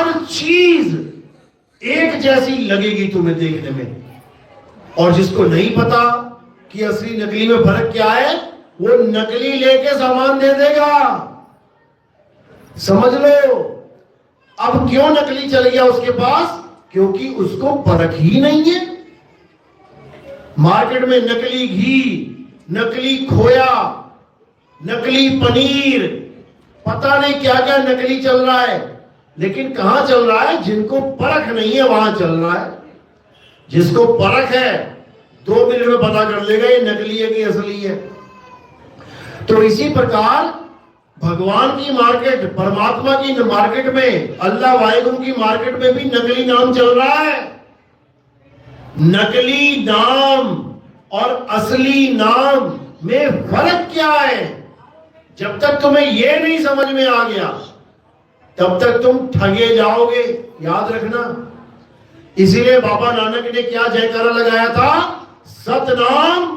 हर चीज एक जैसी लगेगी तुम्हें देखने में। और जिसको नहीं पता कि असली नकली में फर्क क्या है, वो नकली लेके सामान दे देगा। समझ लो। अब क्यों नकली चल गया उसके पास? क्योंकि उसको परख ही नहीं है। मार्केट में नकली घी, नकली खोया, नकली पनीर, पता नहीं क्या क्या नकली चल रहा है। लेकिन कहां चल रहा है? जिनको परख नहीं है वहां चल रहा है। जिसको परख है 2 मिनट में पता कर लेगा ये नकली है कि असली है। तो इसी प्रकार भगवान की मार्केट, परमात्मा की मार्केट में, अल्लाह वाहिगुरु की मार्केट में भी नकली नाम चल रहा है। नकली नाम और असली नाम में फर्क क्या है? जब तक तुम्हें यह नहीं समझ में आ गया तब तक तुम ठगे जाओगे, याद रखना। इसीलिए बाबा नानक ने क्या जयकारा लगाया था? सतनाम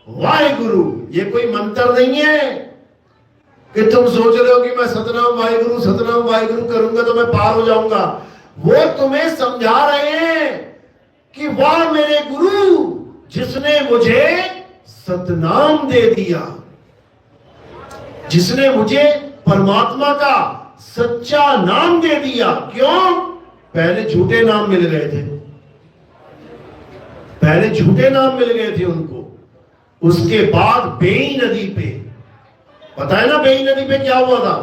वाहिगुरु। ये कोई मंत्र नहीं है कि तुम सोच रहे हो कि मैं सतनाम वाहिगुरु करूंगा तो मैं पार हो जाऊंगा। वो तुम्हें समझा रहे हैं कि वाह मेरे गुरु, जिसने मुझे सतनाम दे दिया, जिसने मुझे परमात्मा का सच्चा नाम दे दिया। क्यों? पहले झूठे नाम मिल गए थे, पहले झूठे नाम मिल गए थे उनको। उसके बाद बेई नदी पे, पता है ना बेई नदी पे क्या हुआ था?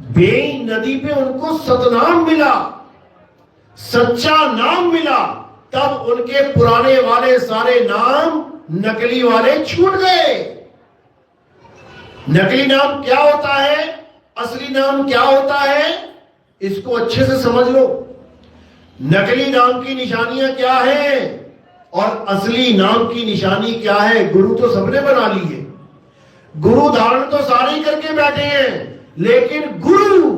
बेई नदी पे उनको सतनाम मिला, सच्चा नाम मिला। तब उनके पुराने वाले सारे नाम नकली वाले छूट गए। नकली नाम क्या होता है, असली नाम क्या होता है, इसको अच्छे से समझ लो। नकली नाम की निशानियां क्या है और असली नाम की निशानी क्या है? गुरु तो सबने बना ली है, गुरु धारण तो सारे ही करके बैठे हैं, लेकिन गुरु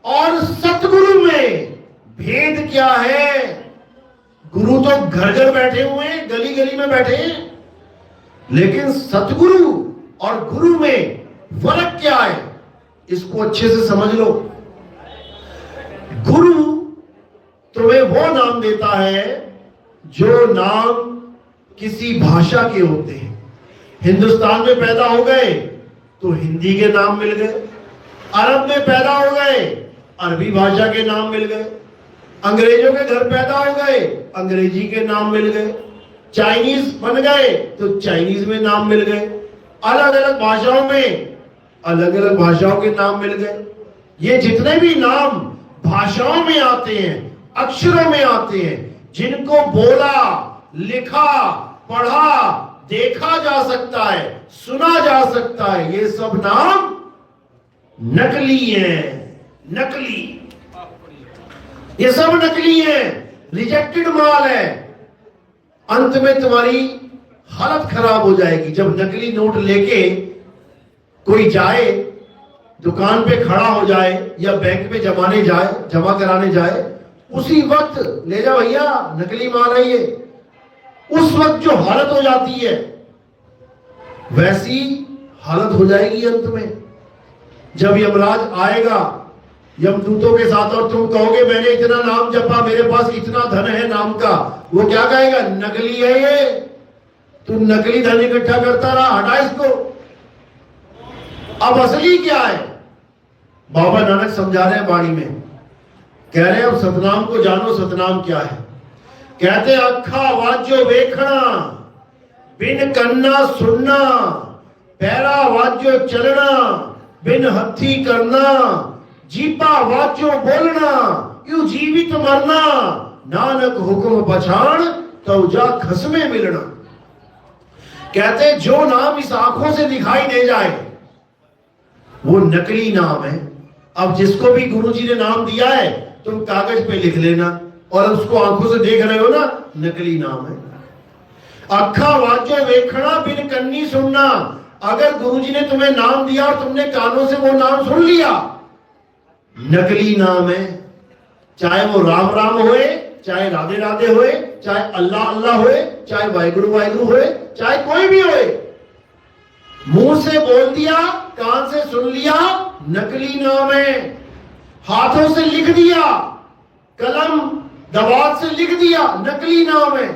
और सतगुरु में भेद क्या है? गुरु तो घर घर बैठे हुए हैं, गली गली में बैठे हैं, लेकिन सतगुरु और गुरु में फर्क क्या है? इसको अच्छे से समझ लो। गुरु तुम्हें वो नाम देता है जो नाम किसी भाषा के होते हैं। हिंदुस्तान में पैदा हो गए तो हिंदी के नाम मिल गए, अरब में पैदा हो गए अरबी भाषा के नाम मिल गए, अंग्रेजों के घर पैदा हो गए अंग्रेजी के नाम मिल गए, चाइनीज बन गए तो चाइनीज में नाम मिल गए, अलग अलग भाषाओं में अलग अलग भाषाओं के नाम मिल गए। ये जितने भी नाम भाषाओं में आते हैं, अक्षरों में आते हैं, जिनको बोला, लिखा, पढ़ा, देखा जा सकता है, सुना जा सकता है, ये सब नाम नकली है। नकली, ये सब नकली है, रिजेक्टेड माल है। अंत में तुम्हारी हालत खराब हो जाएगी। जब नकली नोट लेके कोई जाए, दुकान पे खड़ा हो जाए या बैंक में जमा कराने जाए, उसी वक्त ले जा भैया नकली माल है ये, उस वक्त जो हालत हो जाती है वैसी हालत हो जाएगी अंत में। जब यमराज आएगा यमदूतों के साथ और तुम कहोगे मैंने इतना नाम जपा, मेरे पास इतना धन है नाम का, वो क्या कहेगा? नकली है ये, तू नकली धन इकट्ठा करता रहा, हटा इसको। अब असली क्या है? बाबा नानक समझा रहे हैं वाणी में, कह रहे हैं अब सतनाम को जानो। सतनाम क्या है? कहते अखा वाज्यो वेखना, बिन कन्ना सुनना, पैरा वाज्यो चलना, बिन हथी करना, जीपा वाज्यो बोलना, यू जीवित मरना, नानक हुक्म पछाण तो जा खसमे मिलना। कहते जो नाम इस आंखों से दिखाई दे जाए वो नकली नाम है। अब जिसको भी गुरुजी ने नाम दिया है तुम कागज पे लिख लेना, और उसको आंखों से देख रहे हो ना, नकली नाम है। अखा वाज्य वेखना, बिन कन्नी सुनना। अगर गुरुजी ने तुम्हें नाम दिया और तुमने कानों से वो नाम सुन लिया, नकली नाम है। चाहे वो राम राम होए, चाहे राधे राधे होए, चाहे अल्लाह अल्लाह होए, चाहे वाहिगुरु वाहिगुरु होए, चाहे कोई भी होए, मुंह से बोल दिया, कान से सुन लिया, नकली नाम है। हाथों से लिख दिया, कलम दवात से लिख दिया, नकली नाम है।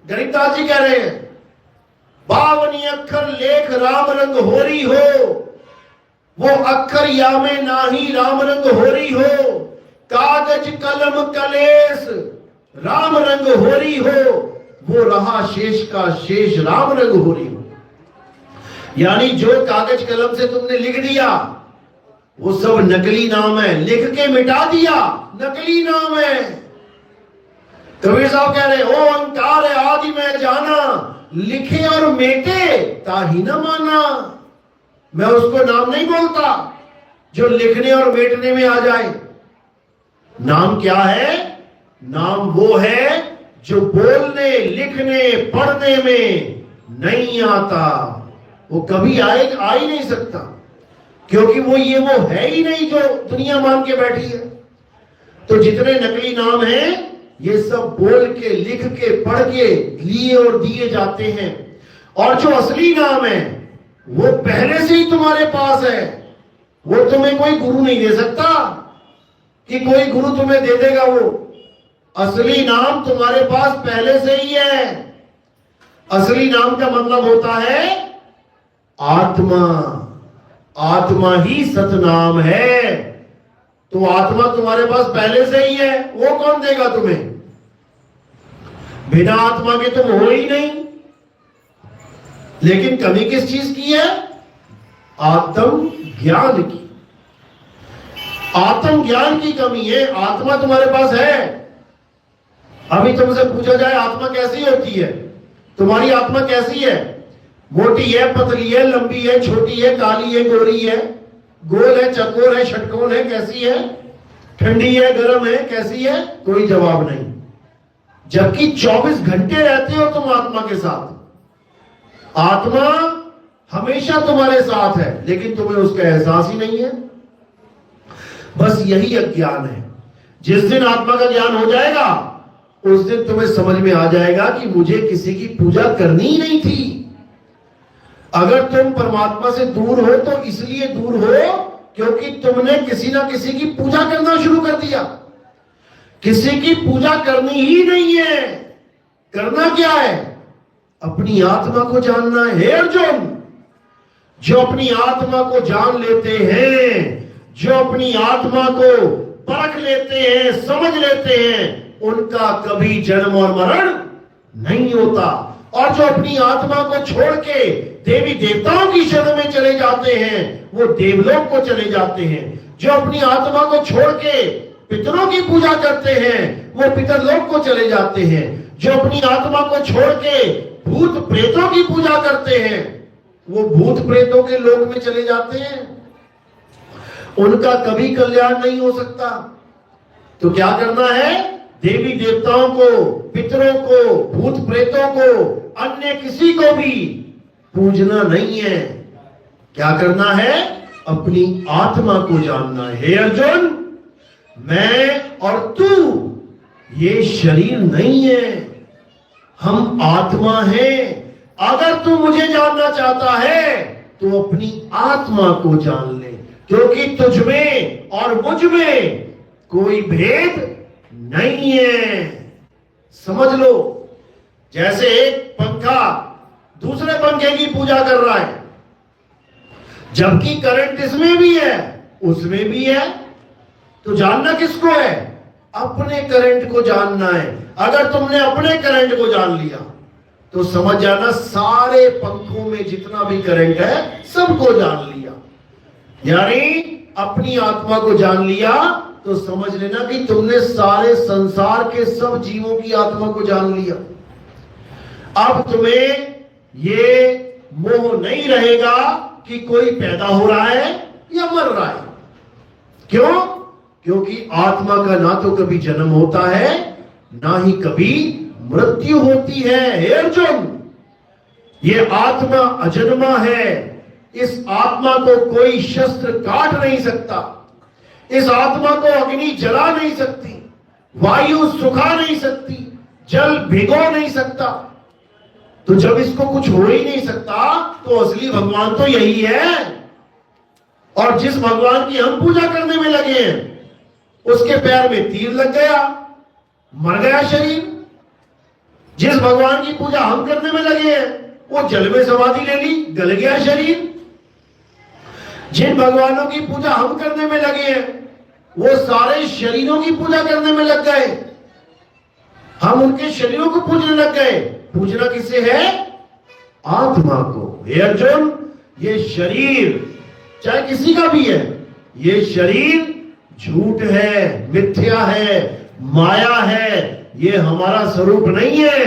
गणितदास जी कह रहे हैं 52 अक्षर लेख राम रंग होरी हो, वो अक्षर या में नाही राम रंग होरी हो, कागज कलम कलेस राम रंग होरी हो, वो रहा शेष का शेष राम रंग होरी हो। यानी जो कागज कलम से तुमने लिख दिया वो सब नकली नाम है, लिख के मिटा दिया नकली नाम है। कबीर साहब कह रहे ओ अंकार आदि में जाना, लिखे और मेटे ताही न माना। मैं उसको नाम नहीं बोलता जो लिखने और मेटने में आ जाए। नाम क्या है? नाम वो है जो बोलने लिखने पढ़ने में नहीं आता, वो कभी आ ही नहीं सकता, क्योंकि वो है ही नहीं जो दुनिया मान के बैठी है। तो जितने नकली नाम हैं ये सब बोल के लिख के पढ़ के लिए और दिए जाते हैं, और जो असली नाम है वो पहले से ही तुम्हारे पास है। वो तुम्हें कोई गुरु नहीं दे सकता कि कोई गुरु तुम्हें दे देगा। वो असली नाम तुम्हारे पास पहले से ही है। असली नाम का मतलब होता है आत्मा। आत्मा ही सतनाम है। तो आत्मा तुम्हारे पास पहले से ही है, वो कौन देगा तुम्हें? बिना आत्मा के तुम हो ही नहीं। लेकिन कमी किस चीज की है? आत्म ज्ञान की। आत्म ज्ञान की कमी है। आत्मा तुम्हारे पास है। अभी तुमसे पूछा जाए आत्मा कैसी होती है, तुम्हारी आत्मा कैसी है? मोटी है, पतली है, लंबी है, छोटी है, काली है, गोरी है, गोल है, चकोर है, षटकोण है, कैसी है? ठंडी है, गर्म है, कैसी है? कोई जवाब नहीं। जबकि 24 घंटे रहते हो तुम आत्मा के साथ। आत्मा हमेशा तुम्हारे साथ है, लेकिन तुम्हें उसका एहसास ही नहीं है। बस यही अज्ञान है। जिस दिन आत्मा का ज्ञान हो जाएगा उस दिन तुम्हें समझ में आ जाएगा कि मुझे किसी की पूजा करनी ही नहीं थी। अगर तुम परमात्मा से दूर हो तो इसलिए दूर हो क्योंकि तुमने किसी ना किसी की पूजा करना शुरू कर दिया। किसी की पूजा करनी ही नहीं है। करना क्या है? अपनी आत्मा को जानना है। हे अर्जुन, जो अपनी आत्मा को जान लेते हैं, जो अपनी आत्मा को परख लेते हैं, समझ लेते हैं, उनका कभी जन्म और मरण नहीं होता। और जो अपनी आत्मा को छोड़ के देवी देवताओं की शरण में चले जाते हैं वो देवलोक को चले जाते हैं। जो अपनी आत्मा को छोड़ के पितरों की पूजा करते हैं वो पितरलोक को चले जाते हैं। जो अपनी आत्मा को छोड़ के भूत प्रेतों की पूजा करते हैं वो भूत प्रेतों के लोक में चले जाते हैं। उनका कभी कल्याण नहीं हो सकता। तो क्या करना है? देवी देवताओं को, पितरों को, भूत प्रेतों को, अन्य किसी को भी पूजना नहीं है। क्या करना है? अपनी आत्मा को जानना है। हे अर्जुन, मैं और तू ये शरीर नहीं है, हम आत्मा हैं। अगर तू मुझे जानना चाहता है तो अपनी आत्मा को जान ले, क्योंकि तुझ में और मुझ में कोई भेद नहीं है। समझ लो, जैसे एक पंखा दूसरे पंखे की पूजा कर रहा है, जबकि करंट इसमें भी है उसमें भी है, तो जानना किसको है? अपने करंट को जानना है। अगर तुमने अपने करंट को जान लिया तो समझ जाना सारे पंखों में जितना भी करंट है सबको जान लिया। यानी अपनी आत्मा को जान लिया तो समझ लेना कि तुमने सारे संसार के सब जीवों की आत्मा को जान लिया। अब तुम्हें ये मोह नहीं रहेगा कि कोई पैदा हो रहा है या मर रहा है। क्यों? क्योंकि आत्मा का ना तो कभी जन्म होता है ना ही कभी मृत्यु होती है। हे अर्जुन, ये आत्मा अजन्मा है। इस आत्मा को कोई शस्त्र काट नहीं सकता। इस आत्मा को अग्नि जला नहीं सकती, वायु सुखा नहीं सकती, जल भिगो नहीं सकता। तो जब इसको कुछ हो ही नहीं सकता तो असली भगवान तो यही है। और जिस भगवान की हम पूजा करने में लगे हैं उसके पैर में तीर लग गया, मर गया शरीर। जिस भगवान की पूजा हम करने में लगे हैं वो जल में समाधि ले ली, गल गया शरीर। जिन भगवानों की पूजा हम करने में लगे हैं वो सारे शरीरों की पूजा करने में लग गए। हम उनके शरीरों को पूजने लग गए। पूजना किसे है? आत्मा को। हे अर्जुन, ये शरीर चाहे किसी का भी है, ये शरीर झूठ है, मिथ्या है, माया है। ये हमारा स्वरूप नहीं है,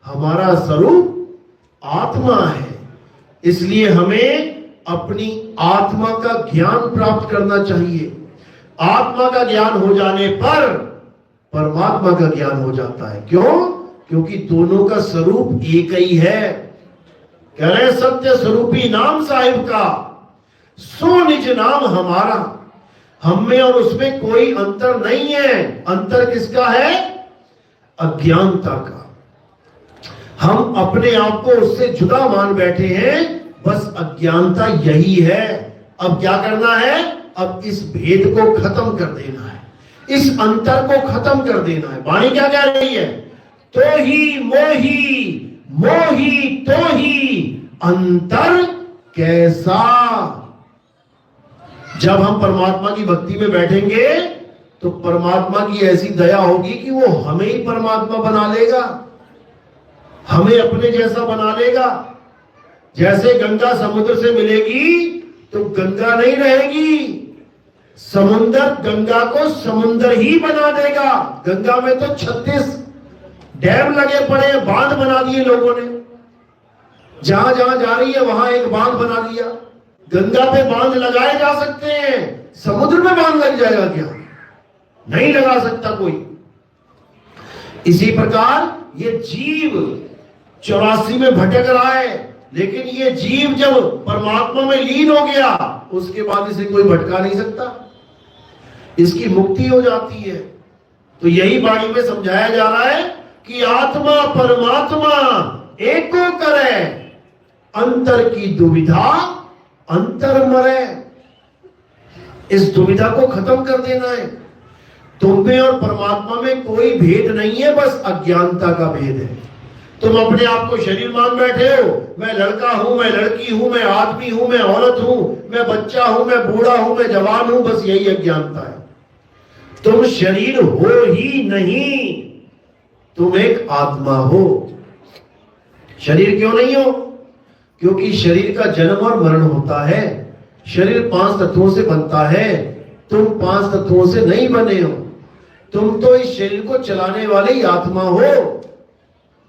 हमारा स्वरूप आत्मा है। इसलिए हमें अपनी आत्मा का ज्ञान प्राप्त करना चाहिए। आत्मा का ज्ञान हो जाने पर परमात्मा का ज्ञान हो जाता है। क्यों? क्योंकि दोनों का स्वरूप एक ही है। कह रहे सत्य स्वरूपी नाम साहिब का, सो निज नाम हमारा। हम में और उसमें कोई अंतर नहीं है। अंतर किसका है? अज्ञानता का। हम अपने आप को उससे जुदा मान बैठे हैं, बस अज्ञानता यही है। अब क्या करना है? अब इस भेद को खत्म कर देना है, इस अंतर को खत्म कर देना है। वाणी क्या कह रही है? तो ही मोही, मोही तो ही अंतर कैसा। जब हम परमात्मा की भक्ति में बैठेंगे तो परमात्मा की ऐसी दया होगी कि वो हमें ही परमात्मा बना लेगा, हमें अपने जैसा बना लेगा। जैसे गंगा समुद्र से मिलेगी तो गंगा नहीं रहेगी, समुद्र गंगा को समुद्र ही बना देगा। गंगा में तो 36 डैम लगे पड़े, बांध बना दिए लोगों ने। जहां जहां जा रही है वहां एक बांध बना दिया। गंगा पे बांध लगाए जा सकते हैं, समुद्र में बांध लग जाएगा क्या? नहीं लगा सकता कोई। इसी प्रकार ये जीव 84 में भटक रहा है, लेकिन ये जीव जब परमात्मा में लीन हो गया उसके बाद इसे कोई भटका नहीं सकता, इसकी मुक्ति हो जाती है। तो यही वाणी में समझाया जा रहा है कि आत्मा परमात्मा एको करे, अंतर की दुविधा अंतर मरे। इस दुविधा को खत्म कर देना है। तुम में और परमात्मा में कोई भेद नहीं है, बस अज्ञानता का भेद है। तुम अपने आप को शरीर मान बैठे हो, मैं लड़का हूं, मैं लड़की हूं, मैं आदमी हूं, मैं औरत हूं, मैं बच्चा हूं, मैं बूढ़ा हूं, मैं जवान हूं। बस यही अज्ञानता है। तुम शरीर हो ही नहीं, तुम एक आत्मा हो। शरीर क्यों नहीं हो? क्योंकि शरीर का जन्म और मरण होता है। शरीर 5 तत्वों से बनता है, तुम 5 तत्वों से नहीं बने हो। तुम तो इस शरीर को चलाने वाले ही आत्मा हो,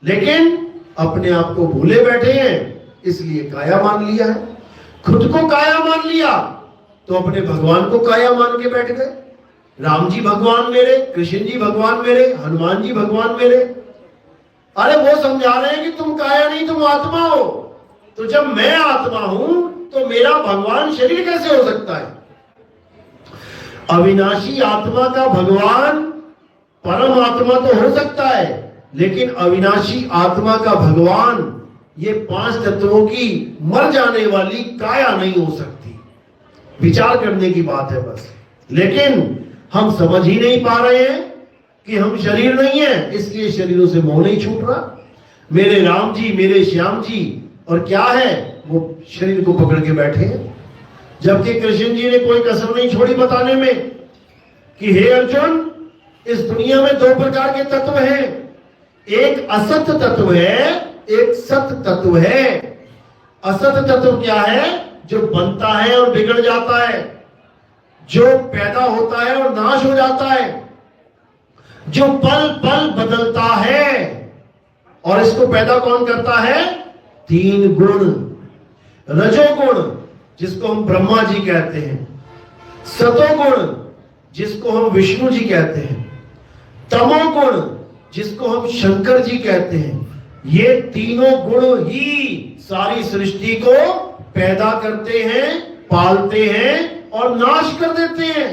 लेकिन अपने आप को भूले बैठे हैं, इसलिए काया मान लिया है। खुद को काया मान लिया तो अपने भगवान को काया मान के बैठ गए। राम जी भगवान मेरे, कृष्ण जी भगवान मेरे, हनुमान जी भगवान मेरे। अरे वो समझा रहे हैं कि तुम काया नहीं, तुम आत्मा हो। तो जब मैं आत्मा हूं तो मेरा भगवान शरीर कैसे हो सकता है? अविनाशी आत्मा का भगवान परम आत्मा तो हो सकता है, लेकिन अविनाशी आत्मा का भगवान ये 5 तत्वों की मर जाने वाली काया नहीं हो सकती। विचार करने की बात है बस। लेकिन हम समझ ही नहीं पा रहे हैं कि हम शरीर नहीं है, इसलिए शरीरों से मोह नहीं छूट रहा। मेरे राम जी, मेरे श्याम जी, और क्या है वो शरीर को पकड़ के बैठे हैं। जबकि कृष्ण जी ने कोई कसर नहीं छोड़ी बताने में कि हे अर्जुन, इस दुनिया में 2 प्रकार के तत्व हैं। एक असत तत्व है, एक सत तत्व है। असत तत्व क्या है? जो बनता है और बिगड़ जाता है, जो पैदा होता है और नाश हो जाता है, जो पल पल बदलता है। और इसको पैदा कौन करता है? 3 गुण। रजोगुण जिसको हम ब्रह्मा जी कहते हैं, सतोगुण जिसको हम विष्णु जी कहते हैं, तमोगुण जिसको हम शंकर जी कहते हैं। ये तीनों गुण ही सारी सृष्टि को पैदा करते हैं, पालते हैं और नाश कर देते हैं।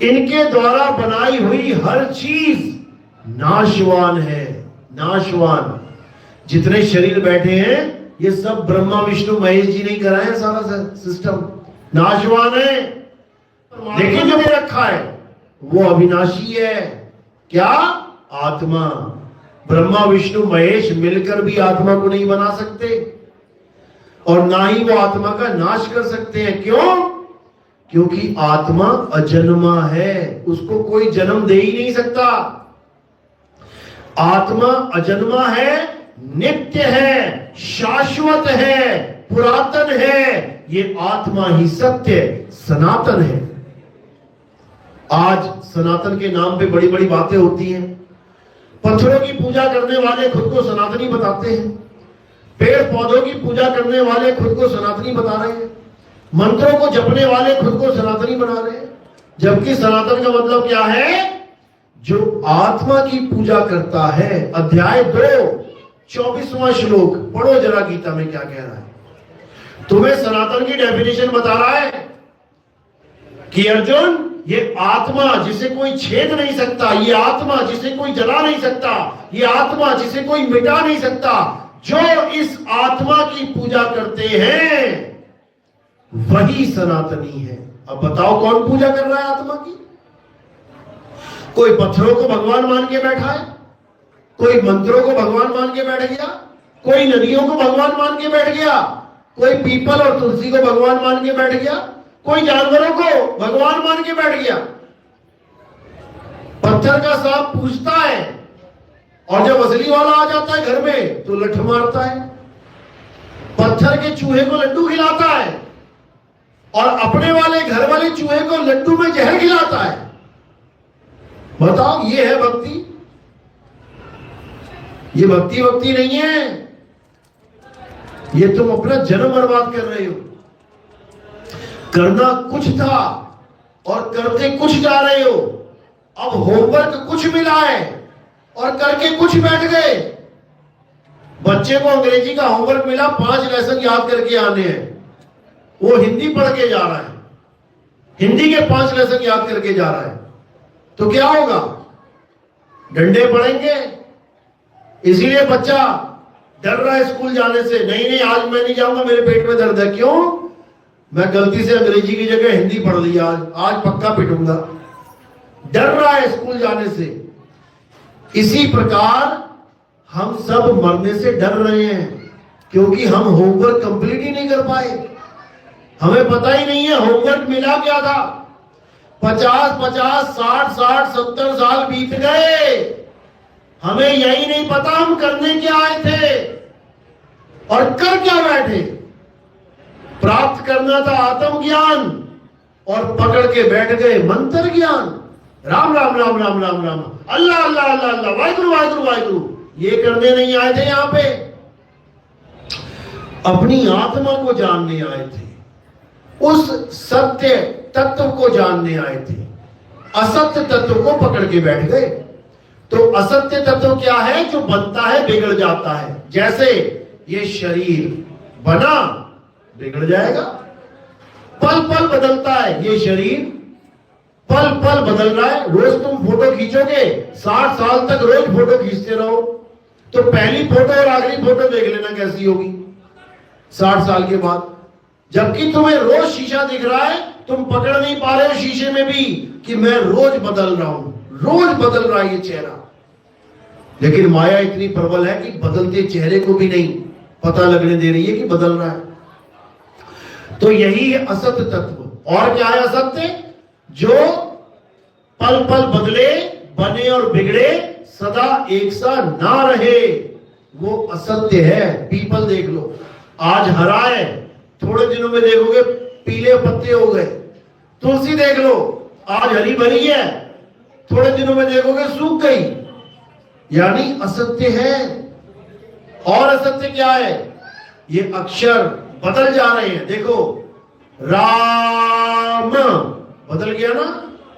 इनके द्वारा बनाई हुई हर चीज नाशवान है, नाशवान। जितने शरीर बैठे हैं ये सब ब्रह्मा विष्णु महेश जी नहीं कराए, सारा सिस्टम नाशवान है। लेकिन जो रखा है वो अविनाशी है। क्या? आत्मा। ब्रह्मा विष्णु महेश मिलकर भी आत्मा को नहीं बना सकते और ना ही वो आत्मा का नाश कर सकते हैं। क्यों? क्योंकि आत्मा अजन्मा है, उसको कोई जन्म दे ही नहीं सकता। आत्मा अजन्मा है, नित्य है, शाश्वत है, पुरातन है। ये आत्मा ही सत्य सनातन है। आज सनातन के नाम पे बड़ी बड़ी बातें होती हैं। पत्थरों की पूजा करने वाले खुद को सनातनी बताते हैं, पेड़ पौधों की पूजा करने वाले खुद को सनातनी बता रहे हैं, मंत्रों को जपने वाले खुद को सनातनी बना रहे हैं। जबकि सनातन का मतलब क्या है? जो आत्मा की पूजा करता है। अध्याय 2 24वां श्लोक पढ़ो जरा, गीता में क्या कह रहा है। तुम्हें सनातन की डेफिनेशन बता रहा है कि अर्जुन, ये आत्मा जिसे कोई छेद नहीं सकता, ये आत्मा जिसे कोई जला नहीं सकता, ये आत्मा जिसे कोई मिटा नहीं सकता, जो इस आत्मा की पूजा करते हैं वही सनातनी है। अब बताओ कौन पूजा कर रहा है आत्मा की? कोई पत्थरों को भगवान मान के बैठा है, कोई मंत्रों को भगवान मान के बैठ गया, कोई नदियों को भगवान मान के बैठ गया, कोई पीपल और तुलसी को भगवान मान के बैठ गया, कोई जानवरों को भगवान मान के बैठ गया। पत्थर का सांप पूछता है और जब असली वाला आ जाता है घर में तो लठ मारता है। पत्थर के चूहे को लड्डू खिलाता है और अपने वाले घर वाले चूहे को लड्डू में जहर खिलाता है। बताओ, ये है भक्ति? ये भक्ति भक्ति नहीं है। ये तुम अपना जन्म बर्बाद कर रहे हो। करना कुछ था और करते कुछ जा रहे हो। अब होमवर्क कुछ मिला है और करके कुछ बैठ गए। बच्चे को अंग्रेजी का होमवर्क मिला, 5 लेसन याद करके आने हैं, वो हिंदी पढ़ के जा रहा है, हिंदी के 5 लेसन याद करके जा रहा है, तो क्या होगा? डंडे पड़ेंगे। इसीलिए बच्चा डर रहा है स्कूल जाने से। नहीं नहीं, आज मैं नहीं जाऊंगा, मेरे पेट में दर्द है। क्यों? मैं गलती से अंग्रेजी की जगह हिंदी पढ़ लिया, आज पक्का पिटूंगा। डर रहा है स्कूल जाने से। इसी प्रकार हम सब मरने से डर रहे हैं क्योंकि हम होमवर्क कंप्लीट ही नहीं कर पाए। हमें पता ही नहीं है होमवर्क मिला क्या था। 50 50 60 60 70 साल बीत गए, हमें यही नहीं पता हम करने क्या आए थे और कर क्या बैठे। प्राप्त करना था आत्मज्ञान और पकड़ के बैठ गए मंत्र ज्ञान। राम राम राम राम राम राम, अल्लाह अल्लाह अल्लाह अल्लाह, वाहिगुरु वाहिगुरु वाहिगुरु। ये करने नहीं आए थे, यहां पे अपनी आत्मा को जानने आए थे, उस सत्य तत्व को जानने आए थे। असत्य तत्व को पकड़ के बैठ गए। तो असत्य तत्व क्या है? जो बनता है बिगड़ जाता है। जैसे ये शरीर बना, बिगड़ जाएगा, पल पल बदलता है। ये शरीर पल पल बदल रहा है। रोज तुम फोटो खींचोगे, 60 साल तक रोज फोटो खींचते रहो तो पहली फोटो और आखिरी फोटो देख लेना कैसी होगी 60 साल के बाद। जबकि तुम्हें रोज शीशा दिख रहा है, तुम पकड़ नहीं पा रहे हो शीशे में भी कि मैं रोज बदल रहा हूं, रोज बदल रहा है ये चेहरा। लेकिन माया इतनी प्रबल है कि बदलते चेहरे को भी नहीं पता लगने दे रही है कि बदल रहा है। तो यही है असत्य तत्व। और क्या है असत्य? जो पल पल बदले, बने और बिगड़े, सदा एक सा ना रहे, वो असत्य है। पीपल देख लो, आज हरा है, थोड़े दिनों में देखोगे पीले पत्ते हो गए। तुलसी देख लो, आज हरी भरी है, थोड़े दिनों में देखोगे सूख गई। यानी असत्य है। और असत्य क्या है? ये अक्षर बदल जा रहे हैं। देखो, राम बदल गया ना,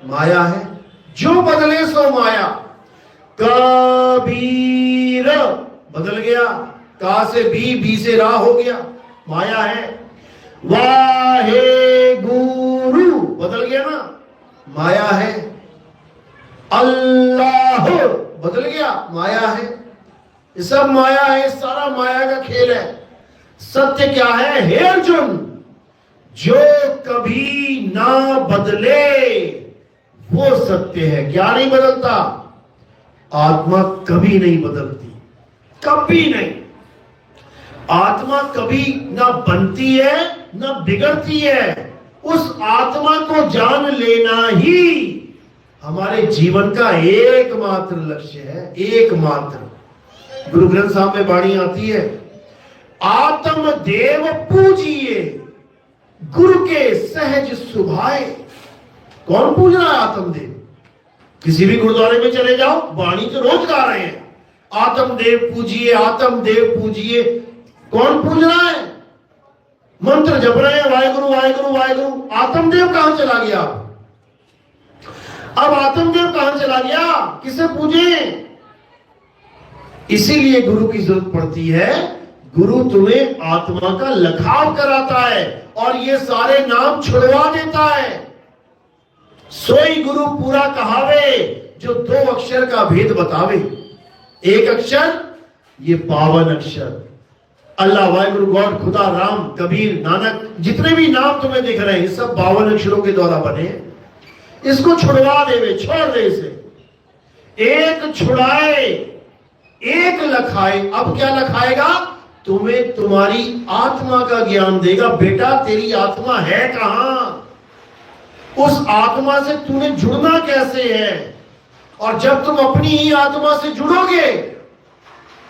माया है। जो बदले सो माया। कबीर बदल गया, का से बी से रा हो गया, माया है। वाहे गुरु बदल गया ना, माया है। अल्लाह बदल गया, माया है। ये सब माया है, सारा माया का खेल है। सत्य क्या है? हे अर्जुन, जो कभी ना बदले वो सत्य है। क्या नहीं बदलता? आत्मा कभी नहीं बदलती, कभी नहीं। आत्मा कभी ना बनती है ना बिगड़ती है। उस आत्मा को जान लेना ही हमारे जीवन का एकमात्र लक्ष्य है, एकमात्र। गुरु ग्रंथ साहब में वाणी आती है, आत्म देव पूजिए गुरु के सहज सुभाए। कौन पूज रहा है आत्मदेव? किसी भी गुरुद्वारे में चले जाओ, वाणी तो रोज गा रहे हैं, आत्मदेव पूजिए, आत्मदेव पूजिए। कौन पूज रहा है? मंत्र जप रहे हैं, वाहेगुरु वाहेगुरु वाहेगुरु। आत्मदेव कहां चला गया? अब आत्मदेव कहां चला गया? किसे पूजे? इसीलिए गुरु की जरूरत पड़ती है। गुरु तुम्हें आत्मा का लखाव कराता है और ये सारे नाम छुड़वा देता है। सोई गुरु पूरा कहावे, जो दो अक्षर का भेद बतावे। एक अक्षर, ये पावन अक्षर अल्लाह, वाहिगुरु, गॉड, खुदा, राम, कबीर, नानक, जितने भी नाम तुम्हें दिख रहे हैं ये सब 52 अक्षरों के द्वारा बने। इसको छुड़वा देवे, छोड़ दे इसे। एक छुड़ाए एक लखाए। अब क्या लखाएगा? तुम्हें तुम्हारी आत्मा का ज्ञान देगा। बेटा तेरी आत्मा है कहां? उस आत्मा से तूने जुड़ना कैसे है? और जब तुम अपनी ही आत्मा से जुड़ोगे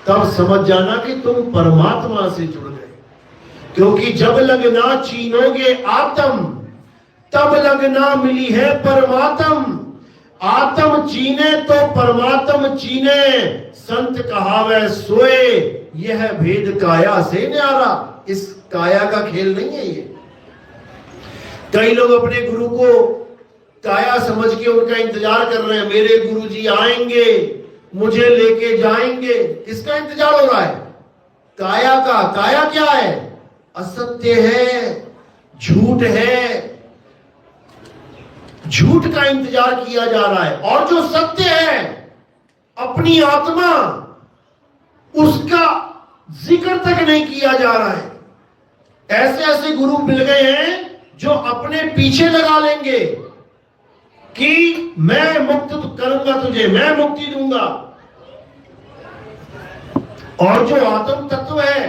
तब समझ जाना कि तुम परमात्मा से जुड़ गए। क्योंकि जब लगना चीनोगे आत्म, तब लगना मिली है परमात्म। आत्म चीने तो परमात्म चीने, संत कहावे सोए यह भेद काया से न्यारा। इस काया का खेल नहीं है ये। कई लोग अपने गुरु को काया समझ के उनका इंतजार कर रहे हैं, मेरे गुरु जी आएंगे मुझे लेके जाएंगे। किसका इंतजार हो रहा है? काया का। काया क्या है? असत्य है, झूठ है। झूठ का इंतजार किया जा रहा है। और जो सत्य है, अपनी आत्मा, उसका जिक्र तक नहीं किया जा रहा है। ऐसे ऐसे गुरु मिल गए हैं जो अपने पीछे लगा लेंगे कि मैं मुक्त करूंगा तुझे, मैं मुक्ति दूंगा। और जो आत्म तत्व है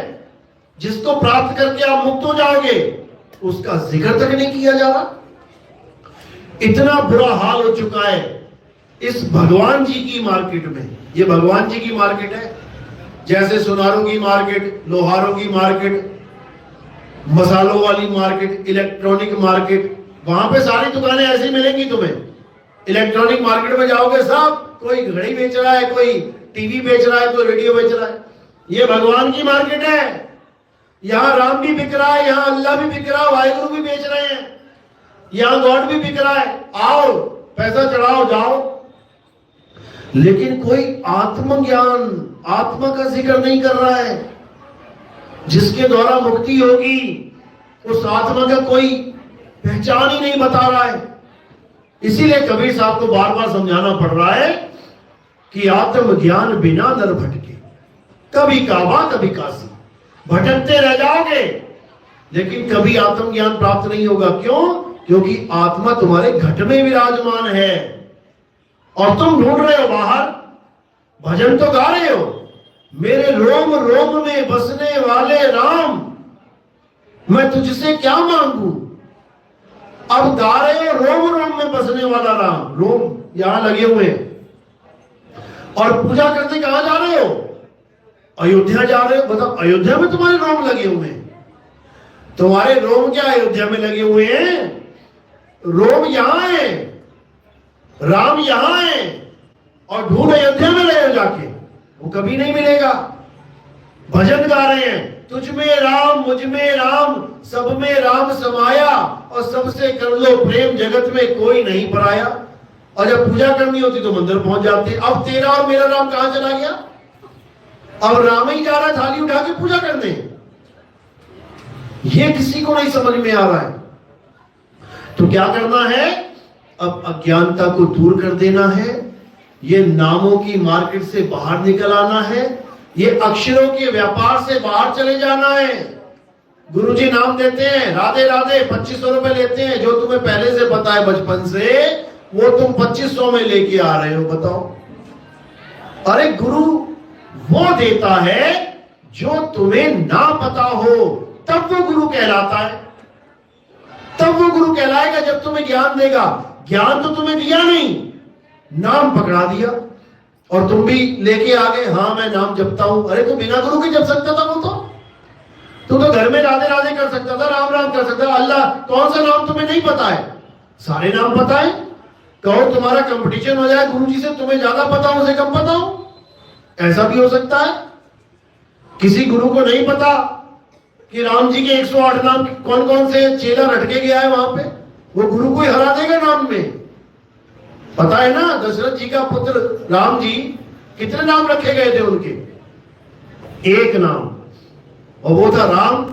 जिसको प्राप्त करके आप मुक्त हो जाओगे, उसका जिक्र तक नहीं किया जा रहा। इतना बुरा हाल हो चुका है इस भगवान जी की मार्केट में। ये भगवान जी की मार्केट है, जैसे सुनारों की मार्केट, लोहारों की मार्केट, मसालों वाली मार्केट, इलेक्ट्रॉनिक मार्केट। वहां पे सारी दुकानें ऐसी मिलेंगी तुम्हें। इलेक्ट्रॉनिक मार्केट में जाओगे, सब कोई घड़ी बेच रहा है, कोई टीवी बेच रहा है, कोई रेडियो बेच रहा है। ये भगवान की मार्केट है। यहां राम भी बिक रहा है, यहां अल्लाह भी बिक रहा है, वाहिगुरु भी बेच रहे हैं, यहां गॉड भी बिक रहा है। आओ, पैसा चढ़ाओ, जाओ। लेकिन कोई आत्मज्ञान, आत्मा का जिक्र नहीं कर रहा है जिसके द्वारा मुक्ति होगी। उस आत्मा का कोई पहचान ही नहीं बता रहा है। इसीलिए कबीर साहब को बार बार समझाना पड़ रहा है कि आत्मज्ञान बिना नर भटके। कभी काबा कभी काशी, भटकते रह जाओगे लेकिन कभी आत्मज्ञान प्राप्त नहीं होगा। क्यों? क्योंकि आत्मा तुम्हारे घट में विराजमान है और तुम ढूंढ रहे हो बाहर। भजन तो गा रहे हो, मेरे रोम रोम में बसने वाले राम, मैं तुझसे क्या मांगू। अब गा रहे हो रोम रोम में बसने वाला राम, रोम यहां लगे हुए हैं, और पूजा करते कहां जा रहे हो? अयोध्या जा रहे हो। बताओ, अयोध्या में तुम्हारे रोम लगे हुए हैं। तुम्हारे रोम क्या अयोध्या में लगे हुए हैं? रोम यहां है, राम यहां है, और ढूंढ अयोध्या में रहे हो जाके, वो कभी नहीं मिलेगा। भजन गा रहे हैं, तुझ में राम मुझ में राम, सब में राम समाया, और सबसे कर लो प्रेम, जगत में कोई नहीं पराया। और जब पूजा करनी होती तो मंदिर पहुंच जाते। अब तेरा और मेरा राम कहां चला गया? अब राम ही जा रहा है थाली उठा के पूजा करने। ये किसी को नहीं समझ में आ रहा है। तो क्या करना है? अब अज्ञानता को दूर कर देना है। ये नामों की मार्केट से बाहर निकल आना है। ये अक्षरों के व्यापार से बाहर चले जाना है। गुरुजी नाम देते हैं, राधे राधे, 2500 रुपए लेते हैं। जो तुम्हें पहले से पता है बचपन से, वो तुम 2500 में लेके आ रहे हो, बताओ। अरे गुरु वो देता है जो तुम्हें ना पता हो, तब वो गुरु कहलाता है। तब वो गुरु कहलाएगा जब तुम्हें ज्ञान देगा। ज्ञान तो तुम्हें दिया नहीं, नाम पकड़ा दिया और तुम भी लेके आ गए, हाँ मैं नाम जपता हूं। अरे तो बिना गुरु के जप सकता था वो तो घर में राधे राधे कर सकता था, राम राम कर सकता था। अल्लाह कौन सा नाम तुम्हें नहीं पता है? सारे नाम पता है। कहो तुम्हारा कंपटीशन हो जाए गुरु जी से, तुम्हें ज्यादा पता हो उसे कम पता हो, ऐसा भी हो सकता है। किसी गुरु को नहीं पता कि राम जी के 108 नाम कौन कौन से चेला रट के गया है वहां पे, वो गुरु को ही हरा देगा नाम में। पता है ना दशरथ जी का पुत्र राम जी, कितने नाम रखे गए थे उनके? एक नाम, और वो था राम।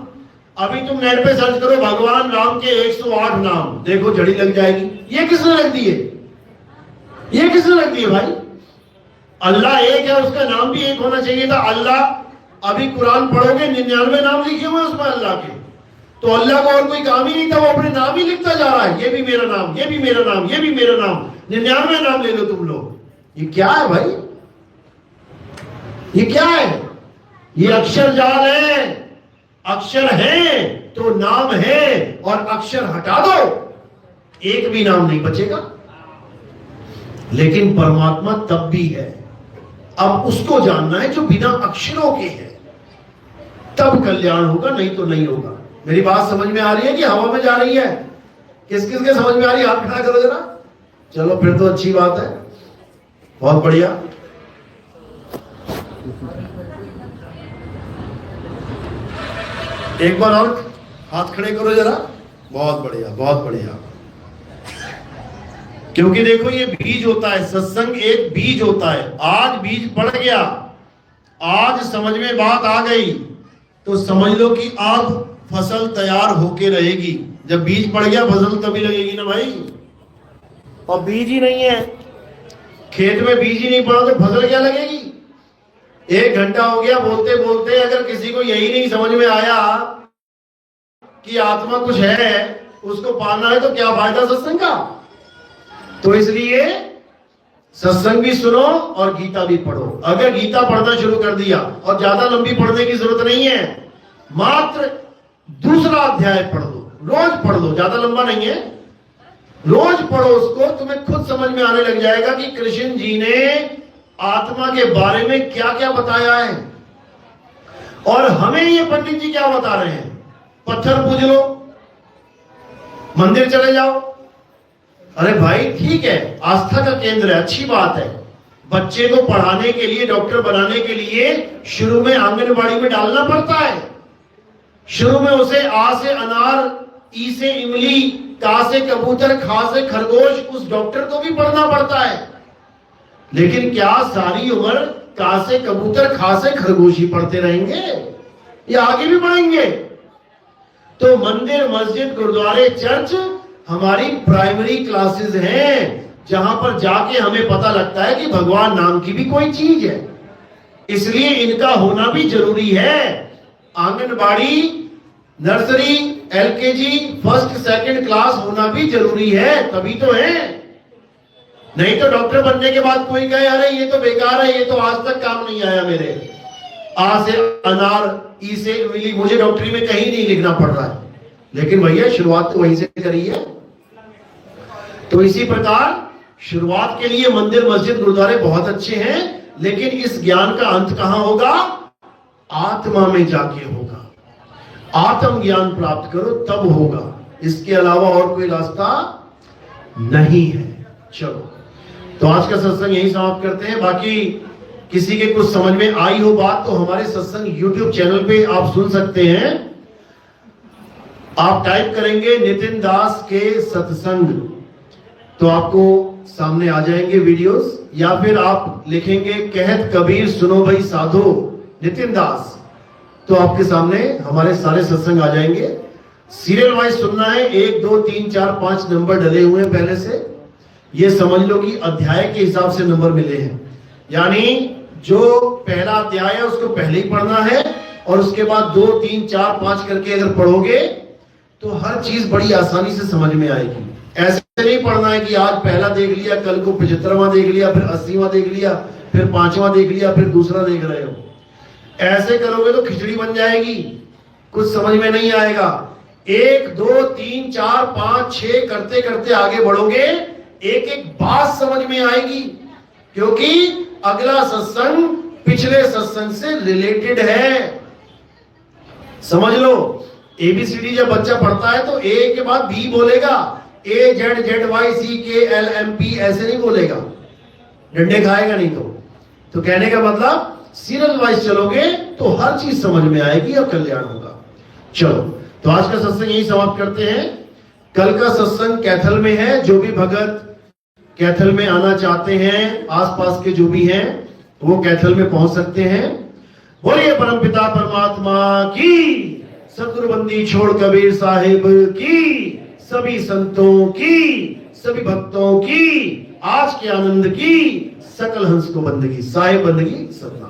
अभी तुम नेट पे सर्च करो भगवान राम के 108 नाम, देखो झड़ी लग जाएगी। ये किसने रख दिए? ये किसने रख दिए भाई? अल्लाह एक है, उसका नाम भी एक होना चाहिए था। अल्लाह, अभी कुरान पढ़ोगे 99 नाम लिखे हुए उसमें अल्लाह के। तो अल्लाह को और कोई काम ही नहीं था, वो अपने नाम ही लिखता जा रहा है। ये भी मेरा नाम, ये भी मेरा नाम, ये भी मेरा नाम, 99 नाम ले लो तुम लोग। ये क्या है भाई? ये क्या है? ये अक्षर जाल है। अक्षर है तो नाम है, और अक्षर हटा दो एक भी नाम नहीं बचेगा। लेकिन परमात्मा तब भी है। अब उसको जानना है जो बिना अक्षरों के है, तब कल्याण होगा, नहीं तो नहीं होगा। मेरी बात समझ में आ रही है कि हवा में जा रही है? किस किस के समझ में आ रही है? हाथ खड़ा करो जरा। चलो फिर तो अच्छी बात है, बहुत बढ़िया। एक बार और हाथ खड़े करो जरा। बहुत बढ़िया, बहुत बढ़िया। क्योंकि देखो ये बीज होता है, सत्संग एक बीज होता है। आज बीज पड़ गया, आज समझ में बात आ गई, तो समझ लो कि अब फसल तैयार होके रहेगी। जब बीज पड़ गया फसल तभी लगेगी ना भाई। और बीज ही नहीं है, खेत में बीज ही नहीं पड़ा तो फसल क्या लगेगी? 1 घंटा हो गया बोलते बोलते, अगर किसी को यही नहीं समझ में आया कि आत्मा कुछ है, उसको पाना है, तो क्या फायदा सत्संग का? तो इसलिए सत्संग भी सुनो और गीता भी पढ़ो। अगर गीता पढ़ना शुरू कर दिया, और ज्यादा लंबी पढ़ने की जरूरत नहीं है, मात्र 2रा अध्याय पढ़ लो, रोज पढ़ लो, ज्यादा लंबा नहीं है, रोज पढ़ो उसको, तुम्हें खुद समझ में आने लग जाएगा कि कृष्ण जी ने आत्मा के बारे में क्या क्या बताया है। और हमें ये पंडित जी क्या बता रहे हैं? पत्थर पूज लो, मंदिर चले जाओ। अरे भाई ठीक है, आस्था का केंद्र है, अच्छी बात है। बच्चे को पढ़ाने के लिए, डॉक्टर बनाने के लिए शुरू में आंगनबाड़ी में डालना पड़ता है। शुरू में उसे आ से अनार, ई से इमली, का से कबूतर, खा से खरगोश, उस डॉक्टर को भी पढ़ना पड़ता है। लेकिन क्या सारी उम्र का से कबूतर, खा से खरगोश ही पढ़ते रहेंगे, या आगे भी पढ़ेंगे? तो मंदिर, मस्जिद, गुरुद्वारे, चर्च हमारी प्राइमरी क्लासेस हैं, जहां पर जाके हमें पता लगता है कि भगवान नाम की भी कोई चीज है। इसलिए इनका होना भी जरूरी है। Anganwadi, nursery, LKG, first second class होना भी जरूरी है, तभी तो है। नहीं तो डॉक्टर बनने के बाद कोई कहे अरे ये तो बेकार है, ये तो आज तक काम नहीं आया मेरे, आ से अनार, ई से इमली, मुझे डॉक्टरी में कहीं नहीं लिखना पड़ रहा है। लेकिन भैया शुरुआत तो वहीं से करी है। तो इसी प्रकार शुरुआत के लिए मंदिर, मस्जिद, गुरुद्वारे बहुत अच्छे हैं, लेकिन इस ज्ञान का अंत कहां होगा? आत्मा में जाके होगा। आत्म ज्ञान प्राप्त करो तब होगा, इसके अलावा और कोई रास्ता नहीं है। चलो, तो आज का सत्संग यही समाप्त करते हैं। बाकी किसी के कुछ समझ में आई हो बात, तो हमारे सत्संग YouTube चैनल पे आप सुन सकते हैं। आप टाइप करेंगे नितिन दास के सत्संग, तो आपको सामने आ जाएंगे वीडियोस, या फिर आप लिखेंगे कहत कबीर सुनो भाई साधो नितिन दास, तो आपके सामने हमारे सारे सत्संग आ जाएंगे। सीरियल वाइज सुनना है, 1 2 3 4 5 नंबर डले हुए हैं पहले से। ये समझ लो कि अध्याय के हिसाब से नंबर मिले हैं, यानी जो पहला अध्याय है उसको पहले ही पढ़ना है, और उसके बाद 2 3 4 5 करके अगर पढ़ोगे तो हर चीज बड़ी आसानी से समझ में आएगी। ऐसे नहीं पढ़ना है कि आज पहला देख लिया, कल को 75वां देख लिया, फिर 80वां देख लिया, फिर 5वां देख लिया, फिर दूसरा देख रहे हो। ऐसे करोगे तो खिचड़ी बन जाएगी, कुछ समझ में नहीं आएगा। 1 2 3 4 5 6 करते करते आगे बढ़ोगे, एक एक बात समझ में आएगी, क्योंकि अगला सत्संग पिछले सत्संग से रिलेटेड है। समझ लो, एबीसीडी जब बच्चा पढ़ता है तो ए के बाद बी बोलेगा, ए जेड जेड वाई सी के एल एम पी ऐसे नहीं बोलेगा, डंडे खाएगा नहीं। तो कहने का मतलब सीरियल वाइज चलोगे तो हर चीज समझ में आएगी और कल्याण होगा। चलो, तो आज का सत्संग यही समाप्त करते हैं। कल का सत्संग कैथल में है। जो भी भगत कैथल में आना चाहते हैं, आसपास के जो भी हैं, वो कैथल में पहुंच सकते हैं। बोलिए परमपिता परमात्मा की, सतगुरु बंदी छोड़ कबीर साहिब की, सभी संतों की, सभी भक्तों की, आज के आनंद की, सकल हंस को बंदगी, साहिब बंदगी सतना।